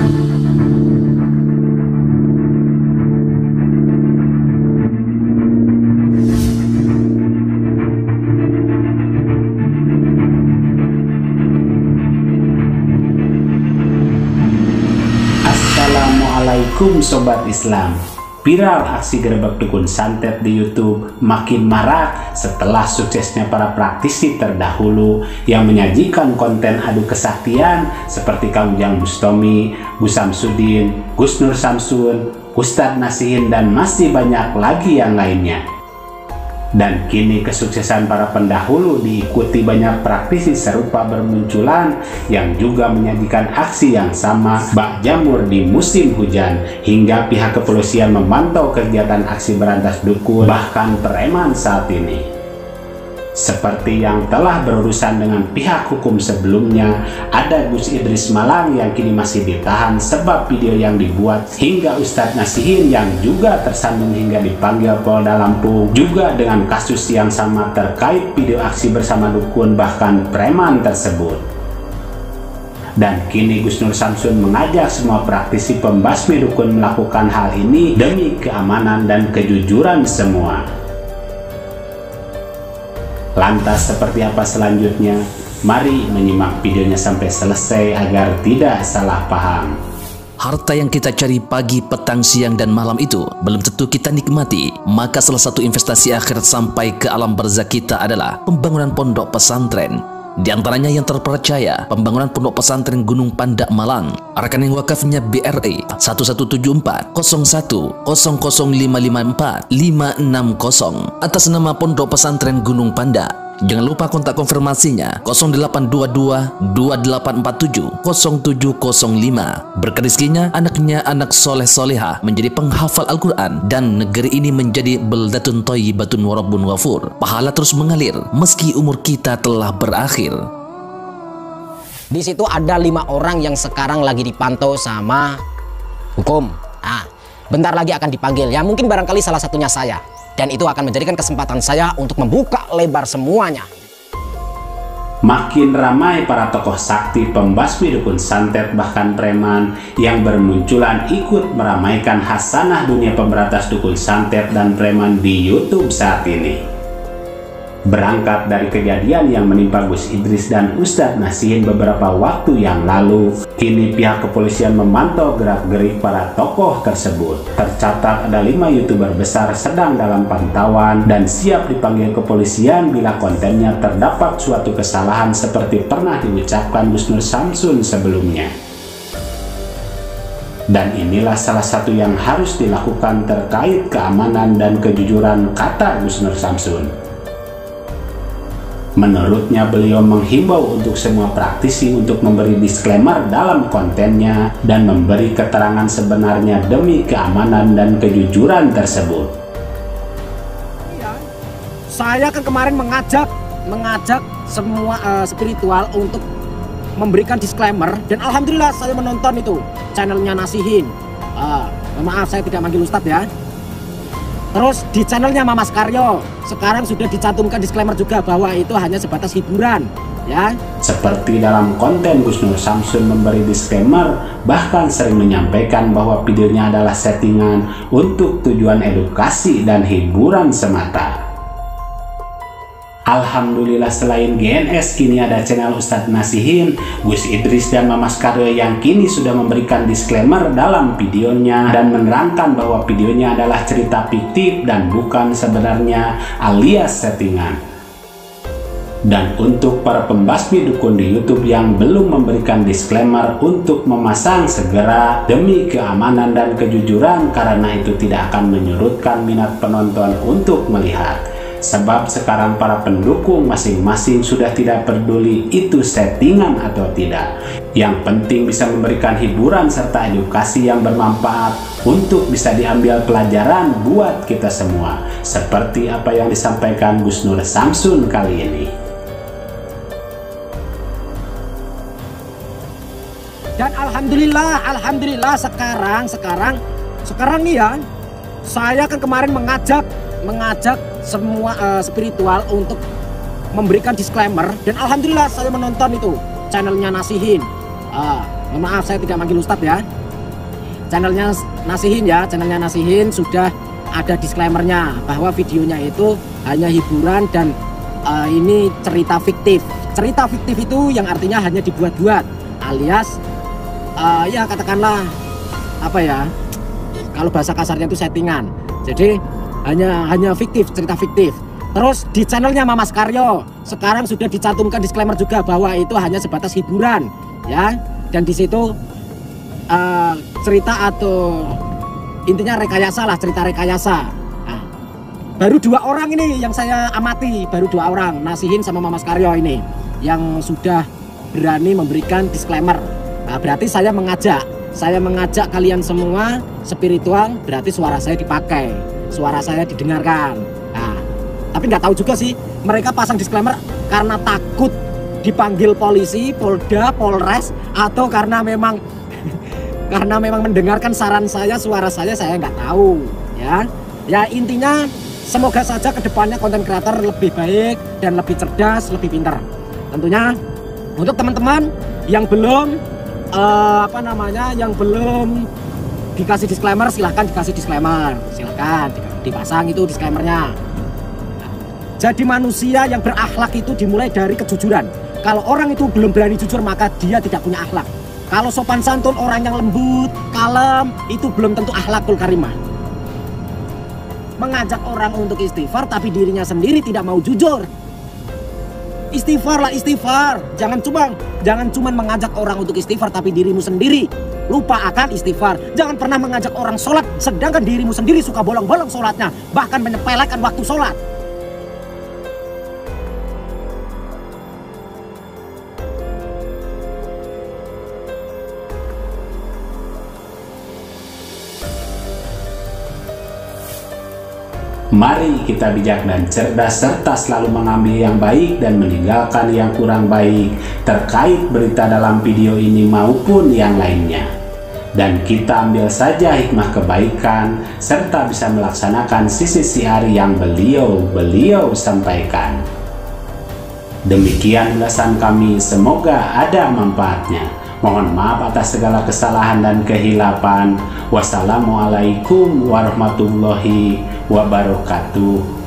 Assalamualaikum Sobat Islam. Viral aksi gerebek dukun santet di YouTube makin marak setelah suksesnya para praktisi terdahulu yang menyajikan konten adu kesaktian seperti Kang Ujang Bustami, Gus Samsudin, Gus Nur Samsun, Ustadz Nasihin, dan masih banyak lagi yang lainnya. Dan kini kesuksesan para pendahulu diikuti banyak praktisi serupa bermunculan yang juga menyajikan aksi yang sama bak jamur di musim hujan, hingga pihak kepolisian memantau kegiatan aksi berantas dukun bahkan preman saat ini. Seperti yang telah berurusan dengan pihak hukum sebelumnya, ada Gus Idris Malang yang kini masih ditahan sebab video yang dibuat, hingga Ustadz Nasihin yang juga tersandung hingga dipanggil Polda Lampung juga dengan kasus yang sama terkait video aksi bersama dukun bahkan preman tersebut. Dan kini Gus Nur Samsun mengajak semua praktisi pembasmi dukun melakukan hal ini demi keamanan dan kejujuran semua. Lantas seperti apa selanjutnya? Mari menyimak videonya sampai selesai agar tidak salah paham. Harta yang kita cari pagi, petang, siang, dan malam itu belum tentu kita nikmati. Maka salah satu investasi akhirat sampai ke alam barzakh kita adalah pembangunan pondok pesantren. Di antaranya yang terpercaya, pembangunan pondok pesantren Gunung Panda Malang. Rekening wakafnya BRI 1174 01 00554 560 atas nama Pondok Pesantren Gunung Panda. Jangan lupa kontak konfirmasinya 0822 2847 0705. Berkah rezekinya anaknya anak soleh soleha menjadi penghafal Al-Quran dan negeri ini menjadi beldatun thayyibatun wa rabbun ghafur. Pahala terus mengalir meski umur kita telah berakhir. Di situ ada 5 orang yang sekarang lagi dipantau sama hukum. Bentar lagi akan dipanggil ya, mungkin barangkali salah satunya saya. Dan itu akan menjadikan kesempatan saya untuk membuka lebar semuanya. Makin ramai para tokoh sakti pembasmi dukun santet bahkan preman yang bermunculan ikut meramaikan hasanah dunia pemberantas dukun santet dan preman di YouTube saat ini. Berangkat dari kejadian yang menimpa Gus Idris dan Ustadz Nasihin beberapa waktu yang lalu, kini pihak kepolisian memantau gerak-gerik para tokoh tersebut. Tercatat ada 5 YouTuber besar sedang dalam pantauan dan siap dipanggil kepolisian bila kontennya terdapat suatu kesalahan seperti pernah diucapkan Gus Nur Samsun sebelumnya. Dan inilah salah satu yang harus dilakukan terkait keamanan dan kejujuran, kata Gus Nur Samsun. Menurutnya, beliau menghimbau untuk semua praktisi untuk memberi disclaimer dalam kontennya dan memberi keterangan sebenarnya demi keamanan dan kejujuran tersebut. Saya kan kemarin mengajak semua spiritual untuk memberikan disclaimer, dan alhamdulillah saya menonton itu channelnya Nasihin. Maaf saya tidak manggil Ustadz ya. Terus di channelnya Mamas Karyo sekarang sudah dicantumkan disclaimer juga bahwa itu hanya sebatas hiburan ya. Seperti dalam konten Gus Nur Samsun memberi disclaimer, bahkan sering menyampaikan bahwa videonya adalah settingan untuk tujuan edukasi dan hiburan semata. Alhamdulillah selain GNS kini ada channel Ustadz Nasihin, Gus Idris, dan Mamas Karyo yang kini sudah memberikan disclaimer dalam videonya dan menerangkan bahwa videonya adalah cerita fiktif dan bukan sebenarnya alias settingan. Dan untuk para pembasmi dukun di YouTube yang belum memberikan disclaimer untuk memasang segera demi keamanan dan kejujuran, karena itu tidak akan menyurutkan minat penonton untuk melihat. Sebab sekarang para pendukung masing-masing sudah tidak peduli itu settingan atau tidak. Yang penting bisa memberikan hiburan serta edukasi yang bermanfaat untuk bisa diambil pelajaran buat kita semua. Seperti apa yang disampaikan Gus Nur Samsun kali ini. Dan alhamdulillah sekarang nih ya, saya kan kemarin mengajak semua spiritual untuk memberikan disclaimer, dan alhamdulillah saya menonton itu channelnya Nasihin. Maaf saya tidak manggil Ustadz ya. Channelnya Nasihin ya, channelnya Nasihin sudah ada disclaimernya bahwa videonya itu hanya hiburan dan ini cerita fiktif. Cerita fiktif itu yang artinya hanya dibuat-buat, alias ya katakanlah apa ya, kalau bahasa kasarnya itu settingan. Jadi hanya fiktif, cerita fiktif. Terus di channelnya Mamas Karyo sekarang sudah dicantumkan disclaimer juga bahwa itu hanya sebatas hiburan ya, dan di situ cerita atau intinya rekayasa lah, cerita rekayasa. Nah, baru 2 orang ini yang saya amati, baru 2 orang, Nasihin sama Mamas Karyo ini yang sudah berani memberikan disclaimer. Nah, berarti saya mengajak kalian semua spiritual, berarti suara saya dipakai, suara saya didengarkan. Nah, tapi nggak tahu juga sih mereka pasang disclaimer karena takut dipanggil polisi, Polda, Polres, atau karena memang mendengarkan saran saya, suara saya nggak tahu ya. Ya intinya semoga saja kedepannya konten kreator lebih baik dan lebih cerdas, lebih pintar. Tentunya untuk teman-teman yang belum yang belum dikasih disclaimer, silahkan dikasih disclaimer, silahkan dipasang itu disclaimernya. Jadi manusia yang berakhlak itu dimulai dari kejujuran. Kalau orang itu belum berani jujur maka dia tidak punya akhlak. Kalau sopan santun, orang yang lembut, kalem, itu belum tentu akhlakul karimah. Mengajak orang untuk istighfar tapi dirinya sendiri tidak mau jujur. Istighfar lah, istighfar. Jangan cuma mengajak orang untuk istighfar tapi dirimu sendiri lupa akan istighfar. Jangan pernah mengajak orang sholat sedangkan dirimu sendiri suka bolong-bolong sholatnya, bahkan menyepelekan waktu sholat. Mari kita bijak dan cerdas serta selalu mengambil yang baik dan meninggalkan yang kurang baik terkait berita dalam video ini maupun yang lainnya. Dan kita ambil saja hikmah kebaikan serta bisa melaksanakan sisi sihari yang beliau sampaikan. Demikian ulasan kami, semoga ada manfaatnya. Mohon maaf atas segala kesalahan dan kehilapan. Wassalamualaikum warahmatullahi wabarakatuh.